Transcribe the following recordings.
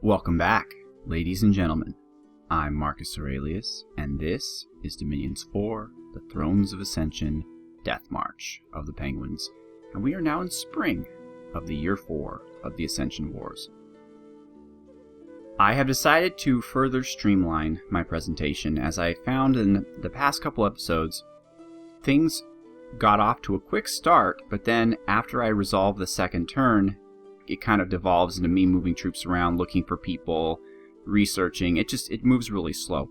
Welcome back, ladies and gentlemen. I'm Marcus Aurelius, and this is Dominions 4, the Thrones of Ascension, Death March of the Penguins, and we are now in spring of the year 4 of the Ascension Wars. I have decided to further streamline my presentation, as I found in the past couple episodes, things got off to a quick start, but then after I resolve the second turn, it kind of devolves into me moving troops around, looking for people, researching. It moves really slow.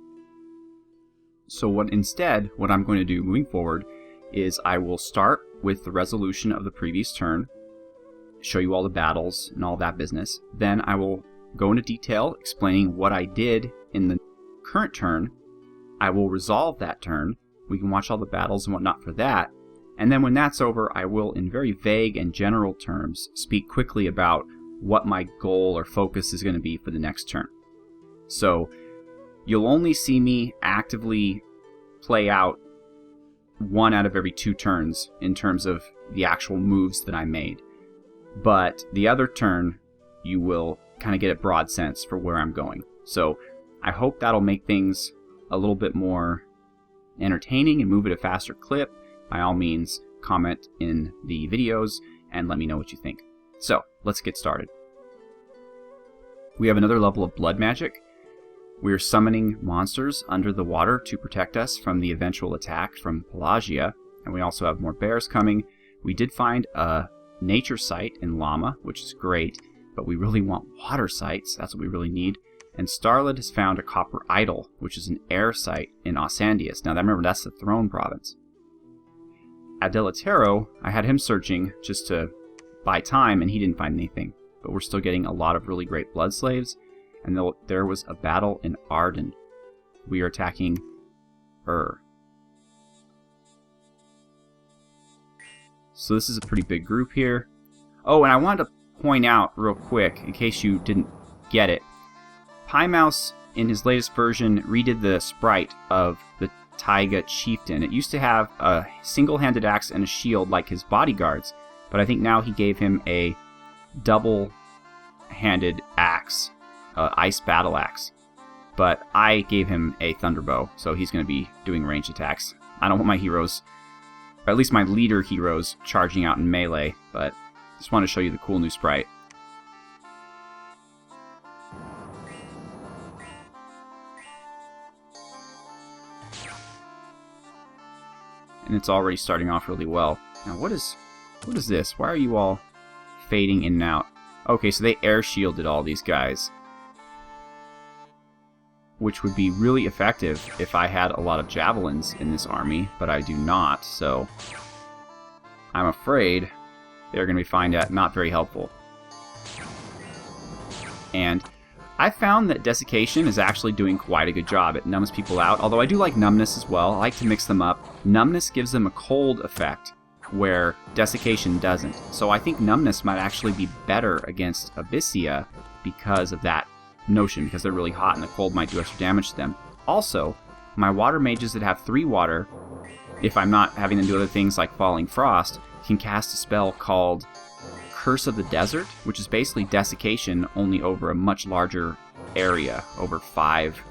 So what I'm going to do moving forward is I will start with the resolution of the previous turn, show you all the battles and all that business. Then I will go into detail explaining what I did in the current turn. I will resolve that turn. We can watch all the battles and whatnot for that. And then when that's over, I will, in very vague and general terms, speak quickly about what my goal or focus is going to be for the next turn. So you'll only see me actively play out 1 out of every 2 turns in terms of the actual moves that I made. But the other turn, you will kind of get a broad sense for where I'm going. So I hope that'll make things a little bit more entertaining and move at a faster clip. By all means, comment in the videos and let me know what you think. So, let's get started. We have another level of blood magic. We are summoning monsters under the water to protect us from the eventual attack from Pelagia, and we also have more bears coming. We did find a nature site in Llama, which is great, but we really want water sites. That's what we really need. And Starlid has found a copper idol, which is an air site in Osandius. Now, remember, that's the throne province. Adelatero, I had him searching just to buy time, and he didn't find anything. But we're still getting a lot of really great blood slaves. And there was a battle in Arden. We are attacking So this is a pretty big group here. Oh, and I wanted to point out real quick, in case you didn't get it, Pymous, in his latest version, redid the sprite of the Taiga chieftain. It used to have a single-handed axe and a shield like his bodyguards, but I think now he gave him a double-handed axe, ice battle axe. But I gave him a thunderbow, so he's going to be doing ranged attacks. I don't want my heroes, or at least my leader heroes, charging out in melee, but just want to show you the cool new sprite. And it's already starting off really well. Now, what is this? Why are you all fading in and out? Okay, so they air shielded all these guys, which would be really effective if I had a lot of javelins in this army, but I do not, so I'm afraid they're going to be found not very helpful. And I found that Desiccation is actually doing quite a good job. It numbs people out, although I do like Numbness as well. I like to mix them up. Numbness gives them a cold effect, where Desiccation doesn't. So I think Numbness might actually be better against Abysia because of that notion, because they're really hot and the cold might do extra damage to them. Also, my water mages that have 3 water, if I'm not having them do other things like Falling Frost, can cast a spell called Curse of the Desert, which is basically Desiccation only over a much larger area, over 5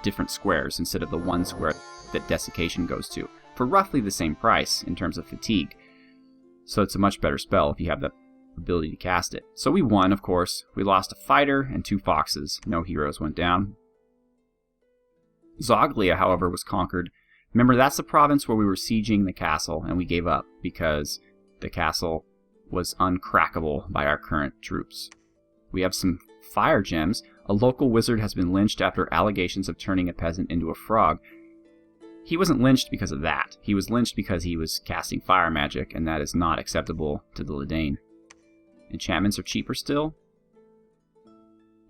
different squares instead of the 1 square that Desiccation goes to, for roughly the same price in terms of fatigue. So it's a much better spell if you have the ability to cast it. So we won, of course. We lost a fighter and 2 foxes. No heroes went down. Zoglia, however, was conquered. Remember, that's the province where we were sieging the castle, and we gave up because the castle was uncrackable by our current troops. We have some fire gems. A local wizard has been lynched after allegations of turning a peasant into a frog. He wasn't lynched because of that. He was lynched because he was casting fire magic, and that is not acceptable to the Ledan. Enchantments are cheaper still.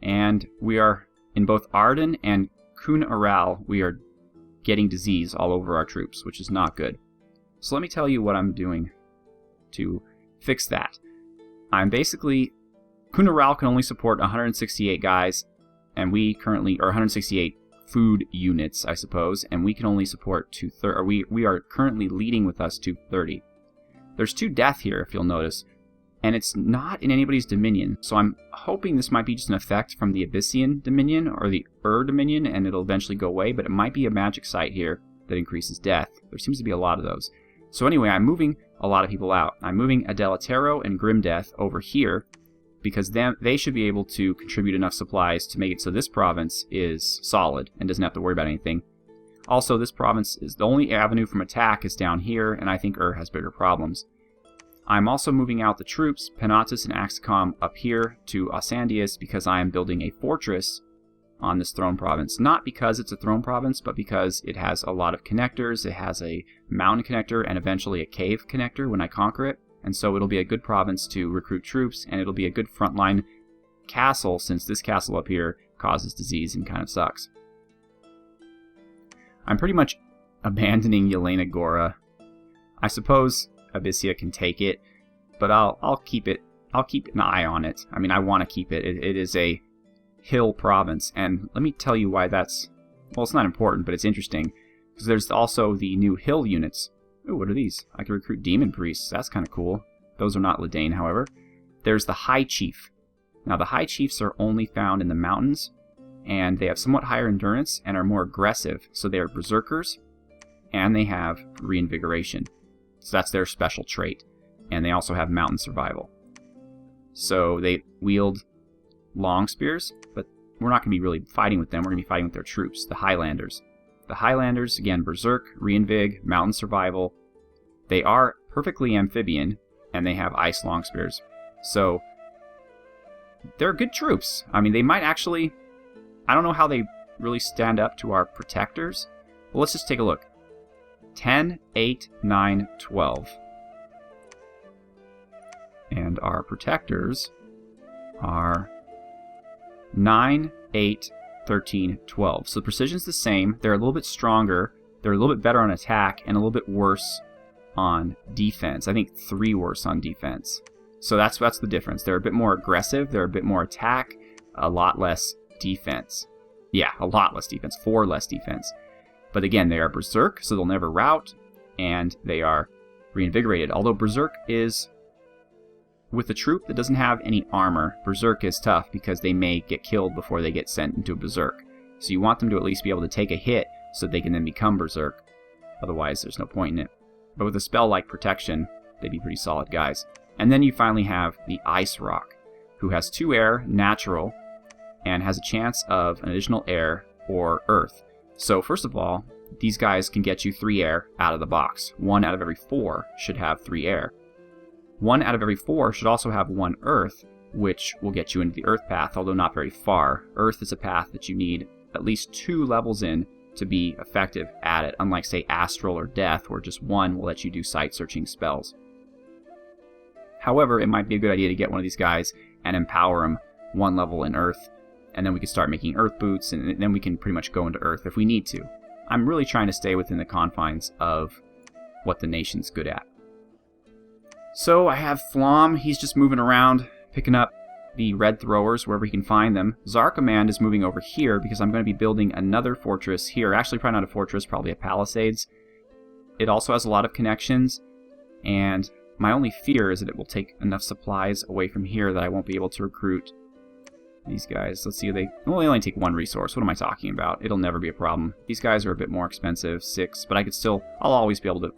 And we are, in both Arden and Kun Aral, we are getting disease all over our troops, which is not good. So let me tell you what I'm doing to fix that. I'm basically, Kun Aral can only support 168 guys, and we currently, or 168 food units, I suppose, and we can only support we are currently leading with us 230. There's 2 death here, if you'll notice. and it's not in anybody's dominion. So I'm hoping this might be just an effect from the Abyssian dominion or the dominion, and it'll eventually go away, but it might be a magic site here that increases death. There seems to be a lot of those. So anyway, I'm moving a lot of people out. I'm moving Adelatero and Grimdeath over here because they should be able to contribute enough supplies to make it so this province is solid and doesn't have to worry about anything. Also, this province is the only avenue from attack is down here, and I think has bigger problems. I'm also moving out the troops, Penatus and Axicom, up here to Osandius because I am building a fortress on this throne province. Not because it's a throne province, but because it has a lot of connectors. It has a mountain connector and eventually a cave connector when I conquer it. And so it'll be a good province to recruit troops, and it'll be a good frontline castle since this castle up here causes disease and kind of sucks. I'm pretty much abandoning Yelena Gora. I suppose Abysia can take it, but I'll keep it. I'll keep an eye on it. I mean, I want to keep it. It is a hill province, and let me tell you why that's... Well, it's not important, but it's interesting, because there's also the new hill units. Ooh, what are these? I can recruit demon priests. That's kind of cool. Those are not Ledan, however. There's the High Chief. Now, the High Chiefs are only found in the mountains, and they have somewhat higher endurance and are more aggressive. So they are berserkers, and they have reinvigoration. So that's their special trait. And they also have mountain survival. So they wield long spears, but we're not going to be really fighting with them. We're going to be fighting with their troops, the Highlanders. The Highlanders, again, berserk, reinvig, mountain survival. They are perfectly amphibian, and they have ice long spears. So they're good troops. I mean, they might actually... I don't know how they really stand up to our protectors. Well, let's just take a look. 10, 8, 9, 12. And our protectors are 9, 8, 13, 12. So the precision's the same. They're a little bit stronger. They're a little bit better on attack and a little bit worse on defense. I think 3 worse on defense. So that's the difference. They're a bit more aggressive. They're a bit more attack. A lot less defense. Yeah, a lot less defense. 4 less defense. But again, they are berserk, so they'll never rout, and they are reinvigorated. Although berserk is... With a troop that doesn't have any armor, berserk is tough because they may get killed before they get sent into a berserk. So you want them to at least be able to take a hit so they can then become berserk. Otherwise, there's no point in it. But with a spell like protection, they'd be pretty solid guys. And then you finally have the Ice Rock, who has 2 air, natural, and has a chance of an additional air or earth. So first of all, these guys can get you 3 air out of the box. 1 out of every 4 should have 3 air. 1 out of every 4 should also have 1 earth, which will get you into the earth path, although not very far. Earth is a path that you need at least 2 levels in to be effective at it, unlike, say, astral or death, where just 1 will let you do sight-searching spells. However, it might be a good idea to get one of these guys and empower him 1 level in earth, and then we can start making earth boots, and then we can pretty much go into earth if we need to. I'm really trying to stay within the confines of what the nation's good at. So I have Flom. He's just moving around, picking up the red throwers wherever he can find them. Zarcommand is moving over here because I'm going to be building another fortress here. Actually, probably not a fortress, probably a palisades. It also has a lot of connections, and my only fear is that it will take enough supplies away from here that I won't be able to recruit these guys. Let's see, they only take 1 resource. What am I talking about? It'll never be a problem. These guys are a bit more expensive, 6, but I'll always be able to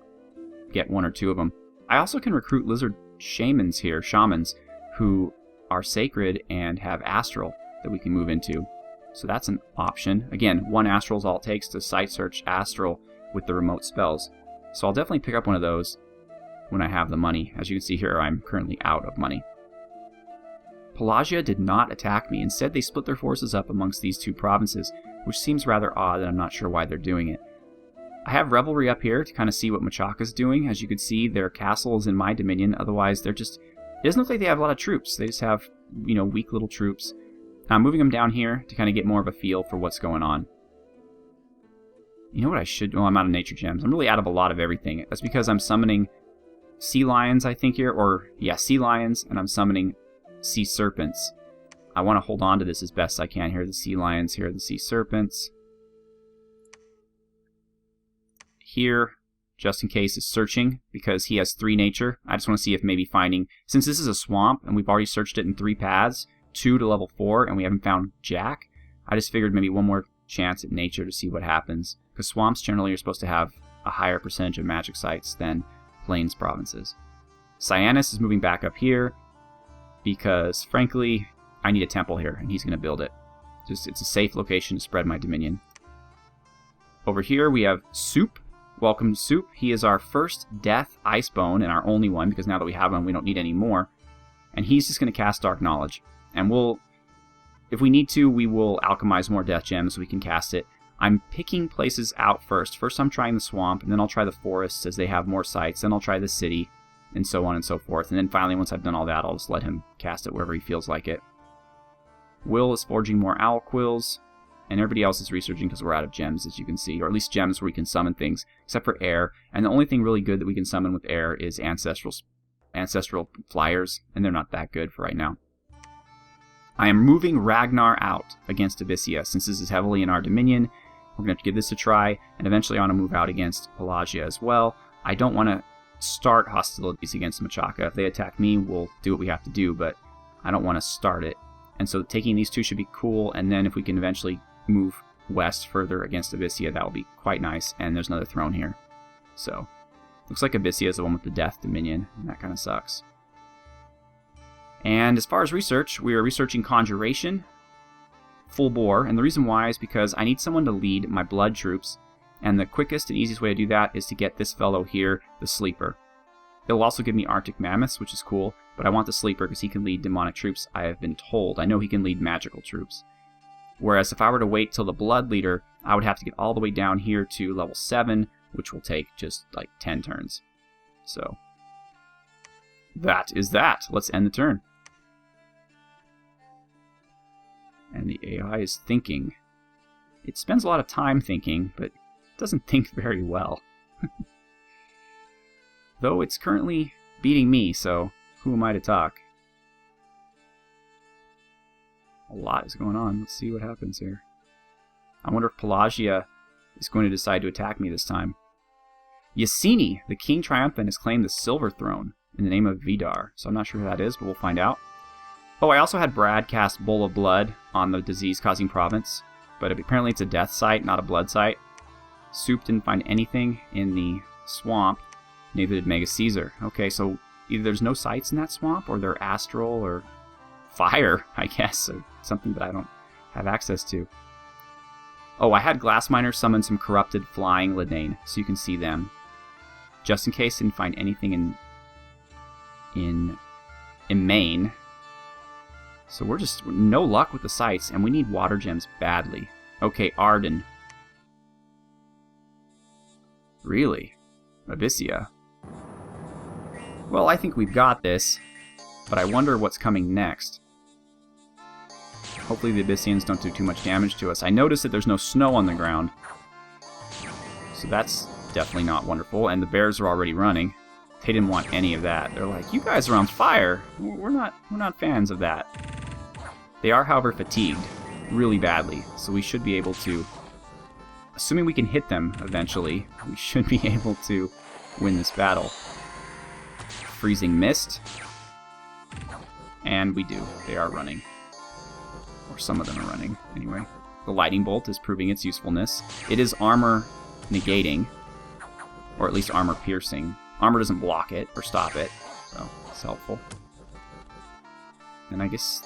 get 1 or 2 of them. I also can recruit lizard shamans here, who are sacred and have astral that we can move into. So that's an option. Again, 1 astral is all it takes to sight search astral with the remote spells. So I'll definitely pick up one of those when I have the money. As you can see here, I'm currently out of money. Pelagia did not attack me. Instead, they split their forces up amongst these 2 provinces, which seems rather odd, and I'm not sure why they're doing it. I have Revelry up here to kind of see what Machaka's doing. As you can see, their castle is in my dominion. Otherwise, they're just... It doesn't look like they have a lot of troops. They just have, weak little troops. I'm moving them down here to kind of get more of a feel for what's going on. You know what I should... Well, I'm out of nature gems. I'm really out of a lot of everything. That's because I'm summoning sea lions, I think, here. Or, yeah, sea lions, and I'm summoning sea serpents. I want to hold on to this as best I can. Here are the sea lions. Here are the sea serpents. Here just in case, is searching, because he has 3 nature. I just want to see if maybe finding, since this is a swamp, and we've already searched it in 3 paths, 2 to level 4, and we haven't found Jack, I just figured maybe one more chance at nature to see what happens, because swamps generally are supposed to have a higher percentage of magic sites than plains provinces. Cyanus is moving back up here, because, frankly, I need a temple here, and he's going to build it. It's a safe location to spread my dominion. Over here we have Soup. Welcome, Soup. He is our first Death Icebone, and our only one, because now that we have one, we don't need any more. And he's just going to cast Dark Knowledge. And we'll, if we need to, we will alchemize more Death Gems so we can cast it. I'm picking places out first. First I'm trying the swamp, and then I'll try the forests as they have more sites. Then I'll try the city, and so on and so forth. And then finally, once I've done all that, I'll just let him cast it wherever he feels like it. Will is forging more owl quills. And everybody else is researching because we're out of gems, as you can see. Or at least gems where we can summon things, except for air. And the only thing really good that we can summon with air is ancestral flyers, and they're not that good for right now. I am moving Ragnar out against Abysia, since this is heavily in our dominion. We're going to give this a try, and eventually I want to move out against Pelagia as well. I don't want to start hostilities against Machaka. If they attack me, we'll do what we have to do, but I don't want to start it. And so taking these 2 should be cool, and then if we can eventually move west further against Abysia, that will be quite nice. And there's another throne here. So, looks like Abysia is the one with the Death Dominion, and that kind of sucks. And as far as research, we are researching Conjuration, full bore, and the reason why is because I need someone to lead my blood troops, and the quickest and easiest way to do that is to get this fellow here, the Sleeper. It'll also give me Arctic Mammoths, which is cool, but I want the Sleeper because he can lead demonic troops, I have been told. I know he can lead magical troops. Whereas if I were to wait till the Blood Leader, I would have to get all the way down here to level 7, which will take just like 10 turns. So, that is that. Let's end the turn. And the AI is thinking. It spends a lot of time thinking, but doesn't think very well. Though it's currently beating me, so who am I to talk? A lot is going on. Let's see what happens here. I wonder if Pelagia is going to decide to attack me this time. Yassini, the King Triumphant, has claimed the Silver Throne in the name of Vidar. So I'm not sure who that is, but we'll find out. Oh, I also had Brad cast Bowl of Blood on the disease-causing province, but apparently it's a death site, not a blood site. Soup didn't find anything in the swamp, neither did Mega Caesar. Okay, so either there's no sites in that swamp, or they're astral, or fire, I guess, or something that I don't have access to. Oh, I had Glassminer summon some corrupted flying Ledan, so you can see them. Just in case I didn't find anything in Maine. So we're just no luck with the sites, and we need water gems badly. Okay, Arden. Really? Abysia. Well, I think we've got this, but I wonder what's coming next. Hopefully the Abyssians don't do too much damage to us. I noticed that there's no snow on the ground, so that's definitely not wonderful, and the bears are already running. They didn't want any of that. They're like, you guys are on fire. We're not fans of that. They are, however, fatigued really badly, so we should be able to, assuming we can hit them eventually, we should be able to win this battle. Freezing Mist. And we do. They are running. Or some of them are running, anyway. The Lightning Bolt is proving its usefulness. It is armor negating, or at least armor piercing. Armor doesn't block it or stop it, so it's helpful. And I guess,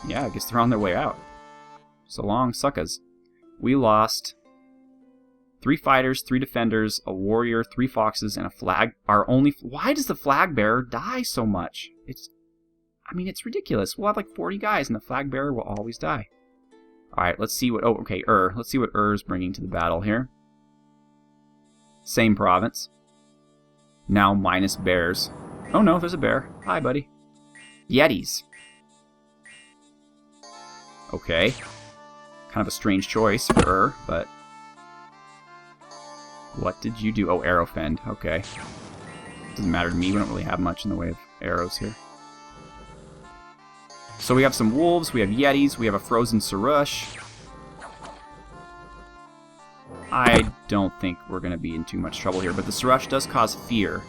yeah, I guess they're on their way out. So long, suckas. We lost 3 fighters, 3 defenders, a warrior, 3 foxes, and a flag. Why does the flag bearer die so much? It's ridiculous. We'll have like 40 guys, and the flag bearer will always die. Alright, let's see what... Oh, okay, Let's see what is bringing to the battle here. Same province. Now minus bears. Oh no, there's a bear. Hi, buddy. Yetis. Okay. Kind of a strange choice for but... What did you do? Oh, arrow fend. Okay. Doesn't matter to me. We don't really have much in the way of arrows here. So we have some wolves, we have yetis, we have a frozen Sarush. I don't think we're going to be in too much trouble here, but the Sarush does cause fear.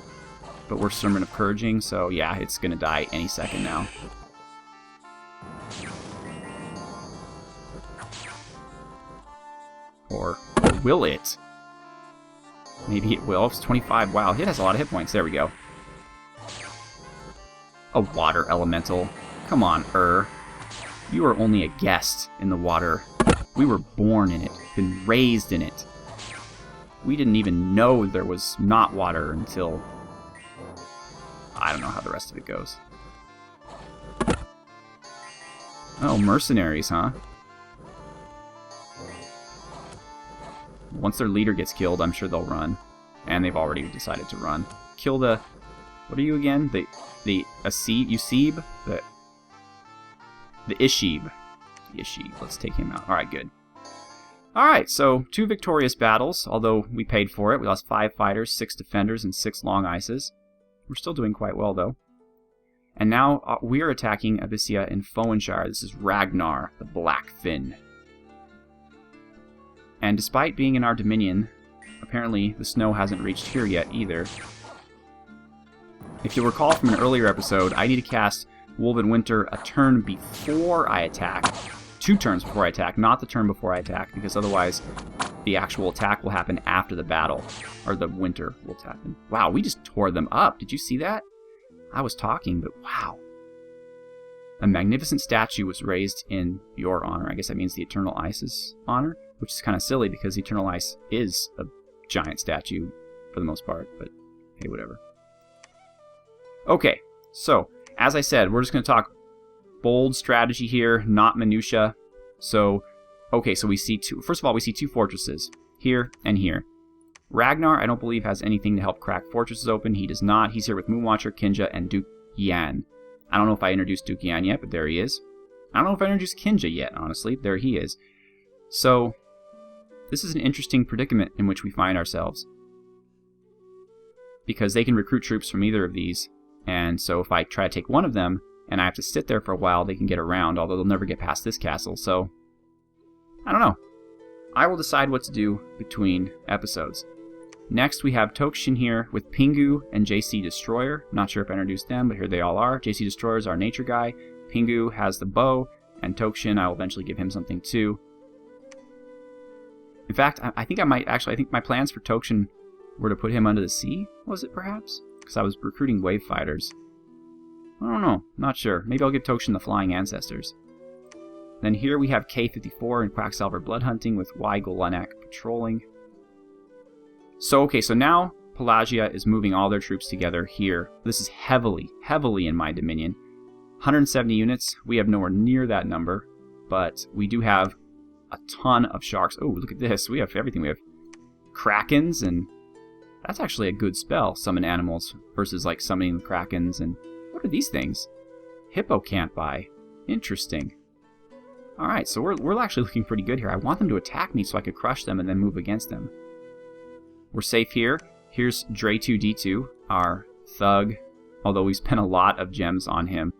But we're Sermon of Purging, so yeah, it's going to die any second now. Or will it? Maybe it will. It's 25. Wow, it has a lot of hit points. There we go. A water elemental. Come on, You are only a guest in the water. We were born in it, been raised in it. We didn't even know there was not water until... I don't know how the rest of it goes. Oh, mercenaries, huh? Once their leader gets killed, I'm sure they'll run. And they've already decided to run. Kill the... What are you again? The Usib? The Ishib. The Ishib. Let's take him out. Alright, good. Alright, so 2 victorious battles, although we paid for it. We lost 5 fighters, 6 defenders, and 6 long ices. We're still doing quite well, though. And now we're attacking Abysia in Fowenshire. This is Ragnar the Black Fin. And despite being in our dominion, apparently the snow hasn't reached here yet either. If you'll recall from an earlier episode, I need to cast Illwinter a turn before I attack. 2 turns before I attack, not the turn before I attack, because otherwise the actual attack will happen after the battle, or the winter will happen. Wow, we just tore them up. Did you see that? I was talking, but wow. A magnificent statue was raised in your honor. I guess that means the Eternal Ice's honor, which is kind of silly because the Eternal Ice is a giant statue for the most part, but hey, whatever. Okay, so as I said, we're just going to talk bold strategy here, not minutia. So, okay, so we see first of all, we see 2 fortresses, here and here. Ragnar, I don't believe, has anything to help crack fortresses open. He does not. He's here with Moonwatcher, Kinja, and Duke Yan. I don't know if I introduced Duke Yan yet, but there he is. I don't know if I introduced Kinja yet, honestly. There he is. So, this is an interesting predicament in which we find ourselves. Because they can recruit troops from either of these. And so if I try to take one of them, and I have to sit there for a while, they can get around, although they'll never get past this castle. So, I don't know. I will decide what to do between episodes. Next, we have Tokshin here with Pingu and JC Destroyer. Not sure if I introduced them, but here they all are. JC Destroyer is our nature guy. Pingu has the bow, and Tokshin, I will eventually give him something too. In fact, I think my plans for Tokshin were to put him under the sea, was it perhaps? Because I was recruiting wave fighters. I don't know, not sure. Maybe I'll give Tokshin the Flying Ancestors. Then here we have K54 and Quacksalver Blood Hunting with Y Golanak patrolling. So, okay, so now Pelagia is moving all their troops together here. This is heavily in my dominion. 170 units. We have nowhere near that number, but we do have a ton of sharks. Oh, look at this. We have everything. We have Krakens, and that's actually a good spell, summon animals, versus like summoning the Krakens. And what are these things? Hippocampi. Interesting. Alright, so we're actually looking pretty good here. I want them to attack me so I could crush them and then move against them. We're safe here. Here's Dre2D2, our thug, although we spent a lot of gems on him.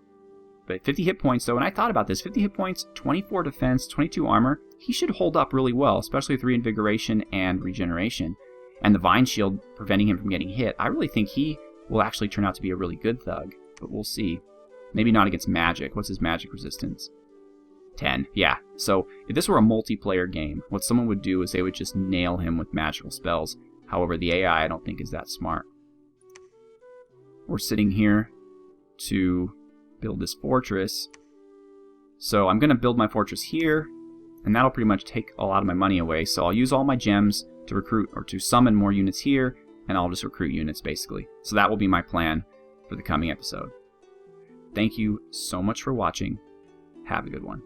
But 50 hit points, though, and I thought about this. 50 hit points, 24 defense, 22 armor. He should hold up really well, especially with reinvigoration and regeneration. And the Vine Shield preventing him from getting hit. I really think he will actually turn out to be a really good thug, but we'll see. Maybe not against magic. What's his magic resistance? 10. Yeah. So if this were a multiplayer game, what someone would do is they would just nail him with magical spells. However, the AI I don't think is that smart. We're sitting here to build this fortress. So I'm going to build my fortress here, and that'll pretty much take a lot of my money away. So I'll use all my gems to recruit or to summon more units here, and I'll just recruit units basically. So that will be my plan for the coming episode. Thank you so much for watching. Have a good one.